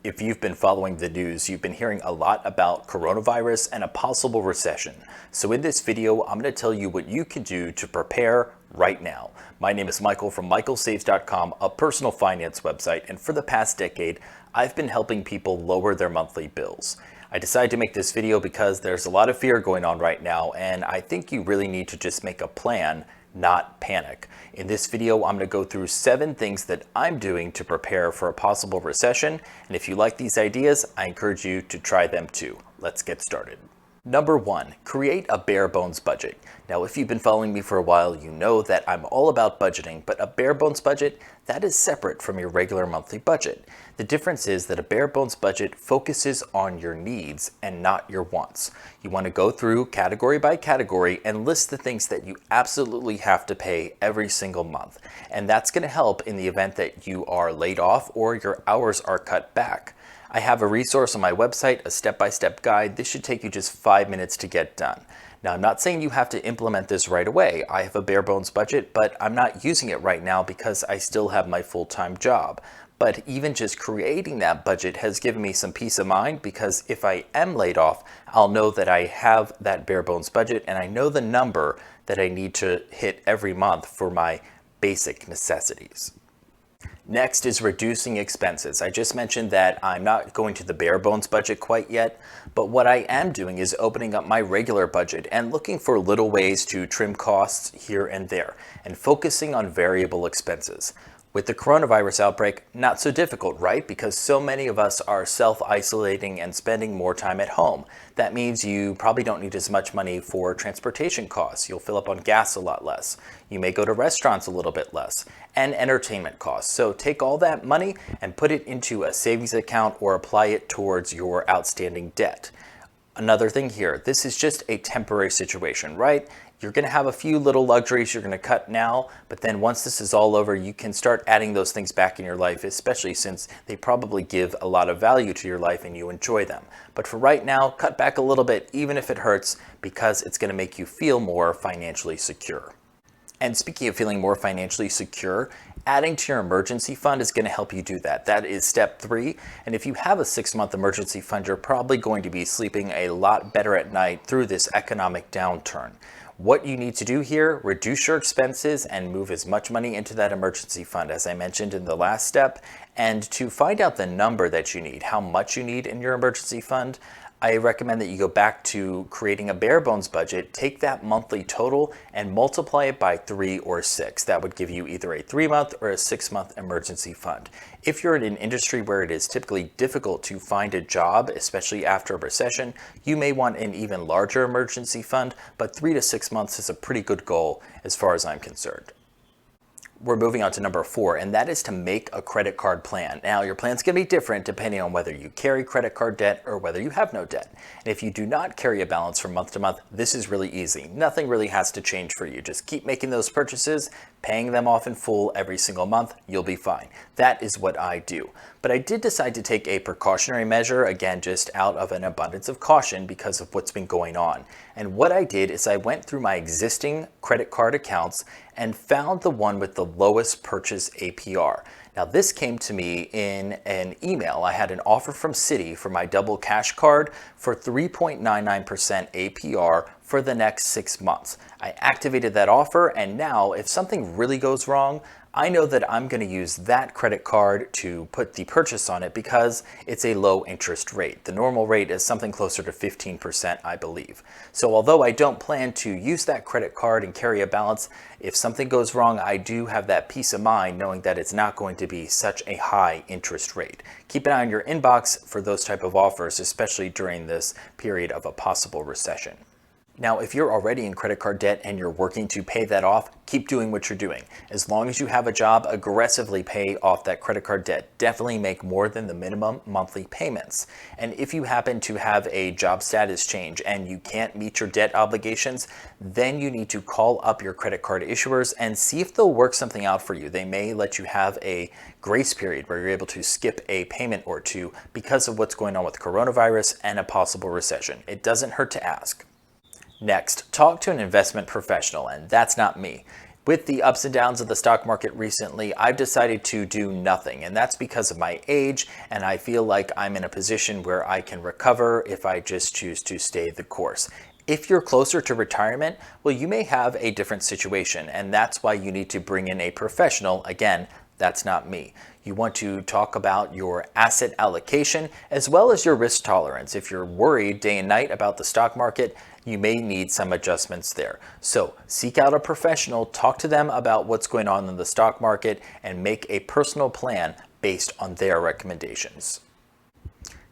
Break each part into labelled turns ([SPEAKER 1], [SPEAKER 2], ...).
[SPEAKER 1] If you've been following the news, you've been hearing a lot about coronavirus and a possible recession. So in this video, I'm going to tell you what you can do to prepare right now. My name is Michael from michaelsaves.com, a personal finance website, and for the past decade, I've been helping people lower their monthly bills. I decided to make this video because there's a lot of fear going on right now, and I think you really need to just make a plan, not panic. In this video, I'm going to go through 7 things that I'm doing to prepare for a possible recession. And if you like these ideas, I encourage you to try them too. Let's get started. Number 1, create a bare bones budget. Now, if you've been following me for a while, you know that I'm all about budgeting, but a bare bones budget, that is separate from your regular monthly budget. The difference is that a bare bones budget focuses on your needs and not your wants. You want to go through category by category and list the things that you absolutely have to pay every single month. And that's going to help in the event that you are laid off or your hours are cut back. I have a resource on my website, a step-by-step guide. This should take you just 5 minutes to get done. Now, I'm not saying you have to implement this right away. I have a bare bones budget, but I'm not using it right now because I still have my full-time job. But even just creating that budget has given me some peace of mind because if I am laid off, I'll know that I have that bare bones budget and I know the number that I need to hit every month for my basic necessities. Next is reducing expenses. I just mentioned that I'm not going to the bare bones budget quite yet, but what I am doing is opening up my regular budget and looking for little ways to trim costs here and there and focusing on variable expenses. With the coronavirus outbreak, not so difficult, right? Because so many of us are self-isolating and spending more time at home. That means you probably don't need as much money for transportation costs. You'll fill up on gas a lot less. You may go to restaurants a little bit less, and entertainment costs. So take all that money and put it into a savings account or apply it towards your outstanding debt. Another thing here, this is just a temporary situation, right? You're going to have a few little luxuries you're going to cut now, but then once this is all over, you can start adding those things back in your life, especially since they probably give a lot of value to your life and you enjoy them. But for right now, cut back a little bit, even if it hurts, because it's going to make you feel more financially secure. And speaking of feeling more financially secure, adding to your emergency fund is going to help you do that. That is step 3. And if you have a 6-month emergency fund, you're probably going to be sleeping a lot better at night through this economic downturn. What you need to do here, reduce your expenses and move as much money into that emergency fund as I mentioned in the last step. And to find out the number that you need, how much you need in your emergency fund, I recommend that you go back to creating a bare bones budget, take that monthly total and multiply it by 3 or 6. That would give you either a 3-month or a 6-month emergency fund. If you're in an industry where it is typically difficult to find a job, especially after a recession, you may want an even larger emergency fund, but 3 to 6 months is a pretty good goal as far as I'm concerned. We're moving on to number 4, and that is to make a credit card plan. Now, your plan's going to be different depending on whether you carry credit card debt or whether you have no debt. And if you do not carry a balance from month to month, this is really easy. Nothing really has to change for you. Just keep making those purchases, paying them off in full every single month. You'll be fine. That is what I do. But I did decide to take a precautionary measure, again, just out of an abundance of caution because of what's been going on. And what I did is I went through my existing credit card accounts and found the one with the lowest purchase APR. Now, this came to me in an email. I had an offer from Citi for my double cash card for 3.99% APR for the next 6 months. I activated that offer, and now if something really goes wrong, I know that I'm going to use that credit card to put the purchase on it because it's a low interest rate. The normal rate is something closer to 15%, I believe. So although I don't plan to use that credit card and carry a balance, if something goes wrong, I do have that peace of mind knowing that it's not going to be such a high interest rate. Keep an eye on your inbox for those type of offers, especially during this period of a possible recession. Now, if you're already in credit card debt and you're working to pay that off, keep doing what you're doing. As long as you have a job, aggressively pay off that credit card debt. Definitely make more than the minimum monthly payments. And if you happen to have a job status change and you can't meet your debt obligations, then you need to call up your credit card issuers and see if they'll work something out for you. They may let you have a grace period where you're able to skip a payment or two because of what's going on with coronavirus and a possible recession. It doesn't hurt to ask. Next, talk to an investment professional, and that's not me. With the ups and downs of the stock market recently, I've decided to do nothing, and that's because of my age, and I feel like I'm in a position where I can recover if I just choose to stay the course. If you're closer to retirement, well, you may have a different situation, and that's why you need to bring in a professional. Again, that's not me. You want to talk about your asset allocation as well as your risk tolerance. If you're worried day and night about the stock market, you may need some adjustments there. So seek out a professional, talk to them about what's going on in the stock market, and make a personal plan based on their recommendations.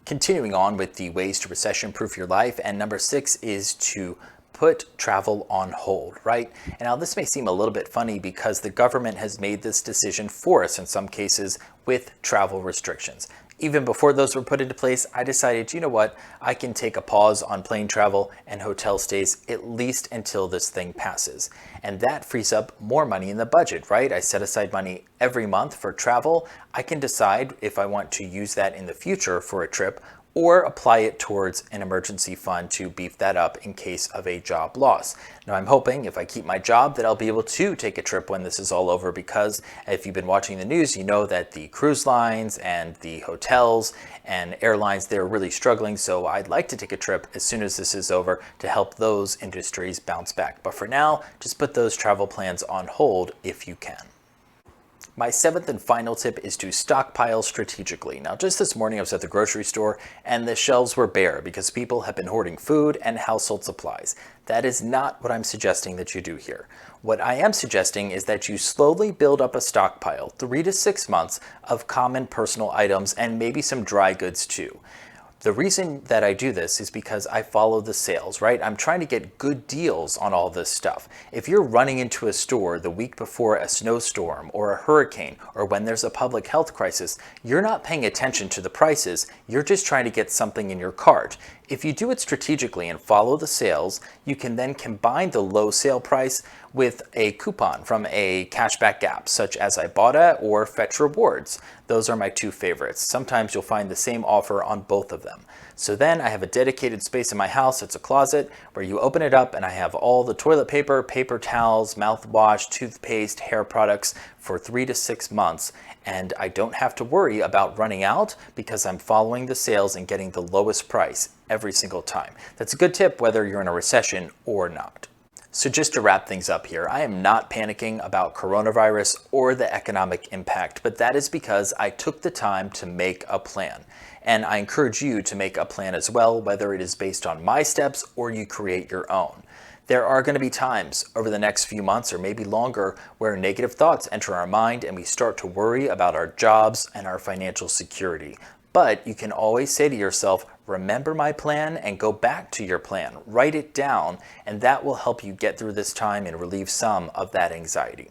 [SPEAKER 1] Continuing on with the ways to recession-proof your life, and number 6 is to put travel on hold, right? And now this may seem a little bit funny because the government has made this decision for us in some cases with travel restrictions. Even before those were put into place, I decided, you know what, I can take a pause on plane travel and hotel stays at least until this thing passes. And that frees up more money in the budget, right? I set aside money every month for travel. I can decide if I want to use that in the future for a trip or apply it towards an emergency fund to beef that up in case of a job loss. Now, I'm hoping if I keep my job that I'll be able to take a trip when this is all over, because if you've been watching the news, you know that the cruise lines and the hotels and airlines, they're really struggling. So I'd like to take a trip as soon as this is over to help those industries bounce back. But for now, just put those travel plans on hold if you can. My 7th and final tip is to stockpile strategically. Now, just this morning I was at the grocery store and the shelves were bare because people have been hoarding food and household supplies. That is not what I'm suggesting that you do here. What I am suggesting is that you slowly build up a stockpile, 3 to 6 months of common personal items and maybe some dry goods too. The reason that I do this is because I follow the sales, right? I'm trying to get good deals on all this stuff. If you're running into a store the week before a snowstorm or a hurricane or when there's a public health crisis, you're not paying attention to the prices. You're just trying to get something in your cart. If you do it strategically and follow the sales, you can then combine the low sale price with a coupon from a cashback app such as Ibotta or Fetch Rewards. Those are my 2 favorites. Sometimes you'll find the same offer on both of them. So then I have a dedicated space in my house. It's a closet where you open it up and I have all the toilet paper, paper towels, mouthwash, toothpaste, hair products for 3 to 6 months. And I don't have to worry about running out because I'm following the sales and getting the lowest price every single time. That's a good tip whether you're in a recession or not. So just to wrap things up here, I am not panicking about coronavirus or the economic impact, but that is because I took the time to make a plan. And I encourage you to make a plan as well, whether it is based on my steps or you create your own. There are going to be times over the next few months or maybe longer where negative thoughts enter our mind and we start to worry about our jobs and our financial security. But you can always say to yourself, remember my plan, and go back to your plan. Write it down, and that will help you get through this time and relieve some of that anxiety.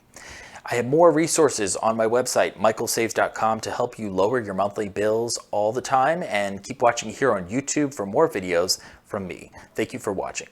[SPEAKER 1] I have more resources on my website, michaelsaves.com, to help you lower your monthly bills all the time, and keep watching here on YouTube for more videos from me. Thank you for watching.